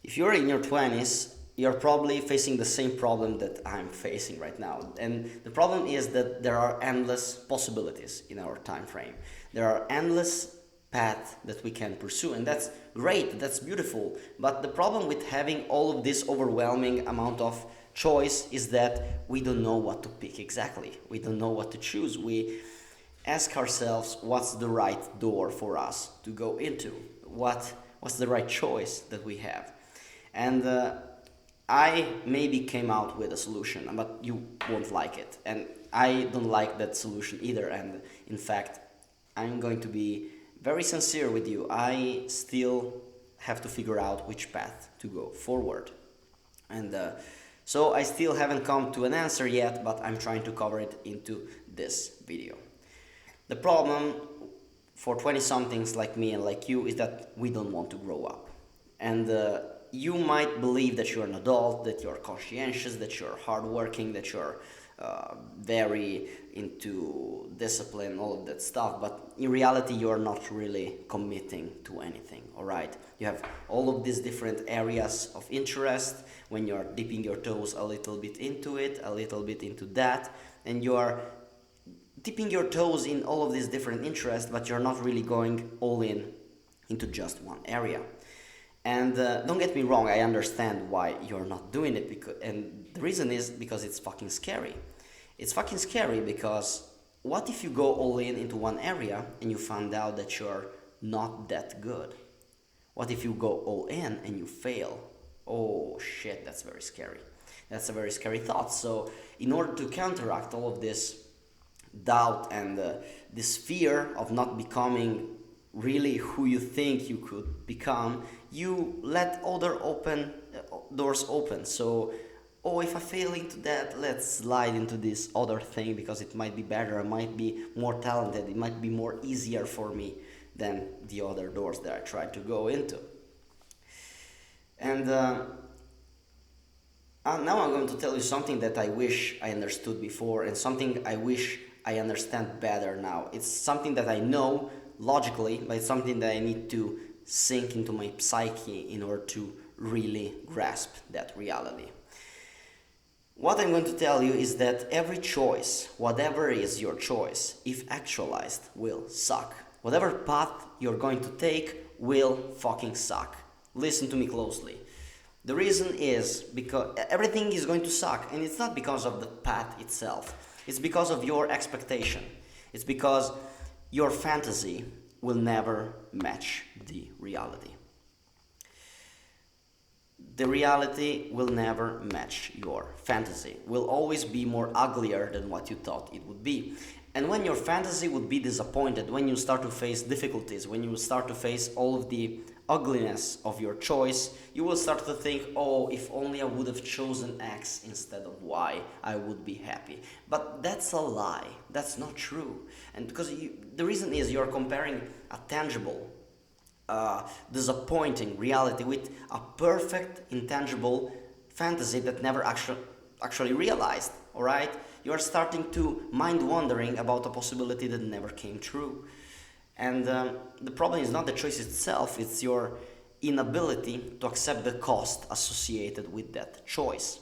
if you're in your 20s, you're probably facing the same problem that I'm facing right now. And the problem is that there are endless possibilities in our time frame. There are endless paths that we can pursue, and that's great, that's beautiful. But the problem with having all of this overwhelming amount of choice is that we don't know what to pick exactly. We don't know what to choose. We ask ourselves what's the right door for us to go into, what's the right choice that we have. And I maybe came out with a solution, but you won't like it, and I don't like that solution either. And in fact, I'm going to be very sincere with you. I still have to figure out which path to go forward, and so I still haven't come to an answer yet, but I'm trying to cover it into this video. The problem for 20 somethings like me and like you is that we don't want to grow up. And you might believe that you're an adult, that you're conscientious, that you're hardworking, that you're very into discipline, all of that stuff, but in reality you're not really committing to anything, all right? You have all of these different areas of interest when you're dipping your toes a little bit into it, a little bit into that, and you're dipping your toes in all of these different interests, but you're not really going all in into just one area. And don't get me wrong, I understand why you're not doing it, and the reason is because it's fucking scary. It's fucking scary because what if you go all in into one area and you find out that you're not that good? What if you go all in and you fail? Oh shit, that's very scary. That's a very scary thought. So in order to counteract all of this doubt and this fear of not becoming really who you think you could become, you let other doors open. So, oh, if I fail into that, let's slide into this other thing because it might be better, I might be more talented, it might be more easier for me than the other doors that I tried to go into. And now I'm going to tell you something that I wish I understood before and something I wish I understand better now. It's something that I know logically, but it's something that I need to sink into my psyche in order to really grasp that reality. What I'm going to tell you is that every choice, whatever is your choice, if actualized, will suck. Whatever path you're going to take will fucking suck. Listen to me closely. The reason is because everything is going to suck, and it's not because of the path itself. It's because of your expectation. It's because your fantasy will never match the reality. The reality will never match your fantasy. Will always be more uglier than what you thought it would be. And when your fantasy would be disappointed, when you start to face difficulties, when you start to face all of the ugliness of your choice, you will start to think, oh, if only I would have chosen X instead of Y, I would be happy. But that's a lie. That's not true. And because the reason is you're comparing a tangible, disappointing reality with a perfect, intangible fantasy that never actually realized, all right? You are starting to mind wandering about a possibility that never came true. And the problem is not the choice itself, it's your inability to accept the cost associated with that choice.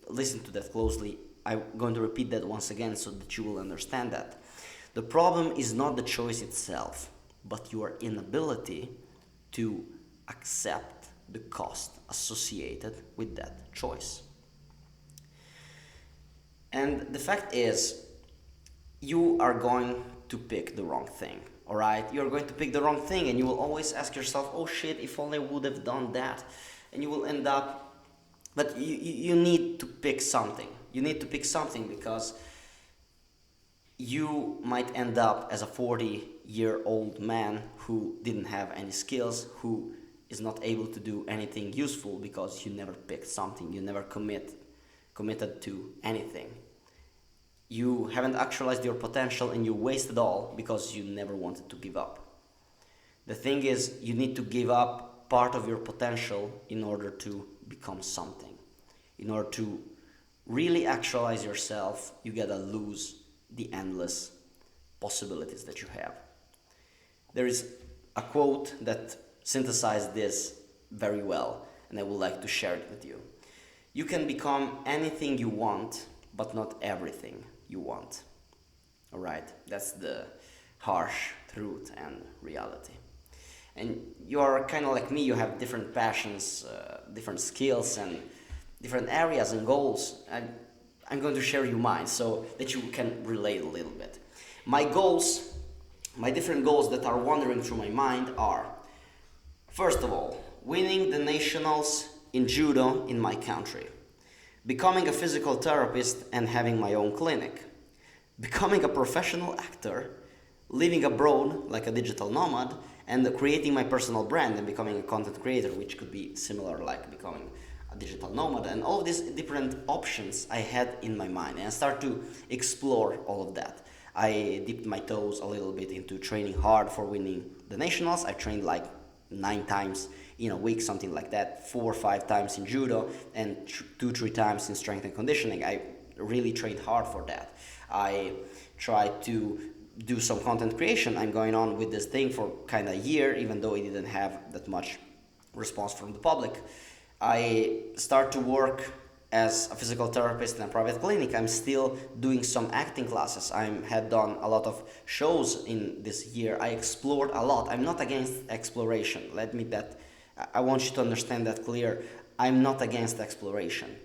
Listen to that closely. I'm going to repeat that once again so that you will understand that. The problem is not the choice itself, but your inability to accept the cost associated with that choice. And the fact is, you are going to pick the wrong thing, all right? You're going to pick the wrong thing, and you will always ask yourself, oh shit, if only I would have done that. And you will end up, but you need to pick something. You need to pick something because you might end up as a 40-year-old man who didn't have any skills, who is not able to do anything useful because you never picked something, you never committed to anything. You haven't actualized your potential and you wasted all because you never wanted to give up. The thing is, you need to give up part of your potential in order to become something. In order to really actualize yourself, you gotta lose the endless possibilities that you have. There is a quote that synthesized this very well. and I would like to share it with you. You can become anything you want, but not everything you want. Alright, that's the harsh truth and reality. And you're kind of like me, you have different passions, different skills, and different areas and goals. I'm going to share you mine so that you can relate a little bit. My goals, my different goals that are wandering through my mind are, first of all, winning the nationals in judo in my country, becoming a physical therapist and having my own clinic, becoming a professional actor, living abroad like a digital nomad, and creating my personal brand and becoming a content creator, which could be similar like becoming a digital nomad. And all of these different options I had in my mind, and I started to explore all of that. I dipped my toes a little bit into training hard for winning the nationals. I trained like 9 times in a week, something like that, 4 or 5 times in judo, and 2-3 times in strength and conditioning. I really trained hard for that. I tried to do some content creation. I'm going on with this thing for kind of a year, even though it didn't have that much response from the public. I start to work as a physical therapist in a private clinic. I'm still doing some acting classes. I had done a lot of shows in this year. I explored a lot. I'm not against exploration. I want you to understand that clear. I'm not against exploration.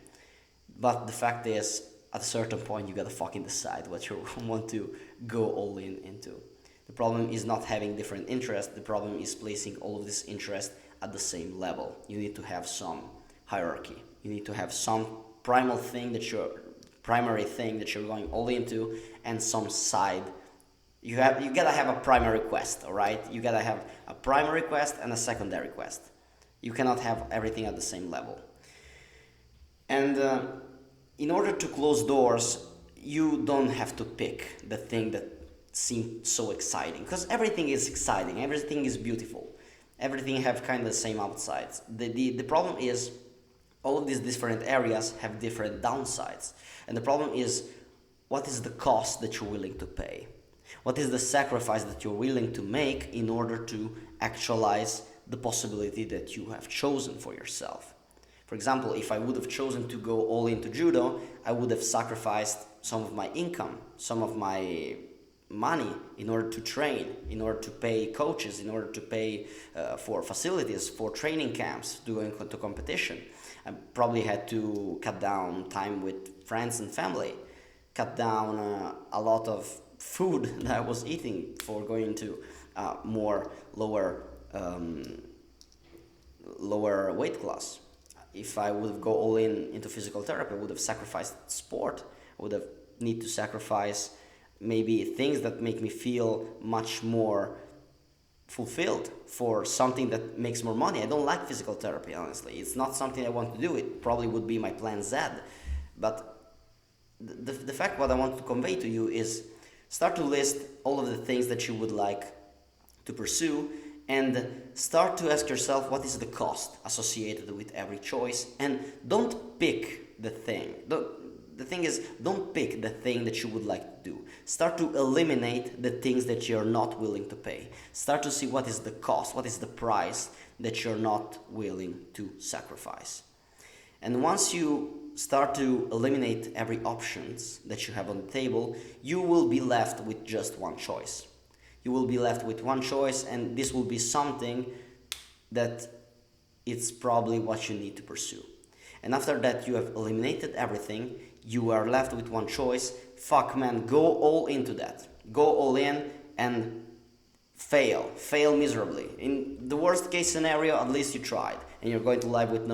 But the fact is, at a certain point, you gotta fucking decide what you want to go all into. The problem is not having different interests. The problem is placing all of this interest at the same level. You need to have some hierarchy. You need to have some primary thing that you're going all into, and some side. You gotta have a primary quest, all right? You gotta have a primary quest and a secondary quest. You cannot have everything at the same level. And in order to close doors, you don't have to pick the thing that seems so exciting, because everything is exciting, everything is beautiful, everything have kind of the same upsides. The problem is all of these different areas have different downsides, and the problem is, what is the cost that you're willing to pay? What is the sacrifice that you're willing to make in order to actualize the possibility that you have chosen for yourself? For example, if I would have chosen to go all into judo, I would have sacrificed some of my income, some of my money in order to train, in order to pay coaches, in order to pay for facilities, for training camps, to go into competition. I probably had to cut down time with friends and family, cut down a lot of food that I was eating for going to more lower weight class. If I would go all into physical therapy, I would have sacrificed sport. I would have need to sacrifice maybe things that make me feel much more fulfilled for something that makes more money. I don't like physical therapy, honestly. It's not something I want to do. It probably would be my plan Z. But the fact what I want to convey to you is, start to list all of the things that you would like to pursue, and start to ask yourself, what is the cost associated with every choice, and don't pick the thing. The thing is, don't pick the thing that you would like to do. Start to eliminate the things that you're not willing to pay. Start to see what is the cost, what is the price that you're not willing to sacrifice. And once you start to eliminate every options that you have on the table, you will be left with just one choice. You will be left with one choice, and this will be something that it's probably what you need to pursue. And after that you have eliminated everything, you are left with one choice. Fuck man, go all into that. Go all in and fail miserably. In the worst case scenario, at least you tried, and you're going to die with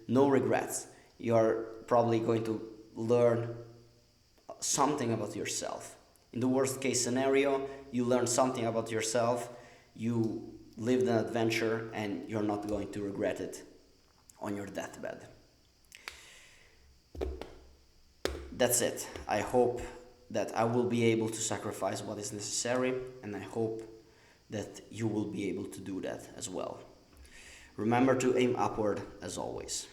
no regrets. You're probably going to learn something about yourself. In the worst case scenario, you learn something about yourself, you lived an adventure, and you're not going to regret it on your deathbed. That's it. I hope that I will be able to sacrifice what is necessary, and I hope that you will be able to do that as well. Remember to aim upward as always.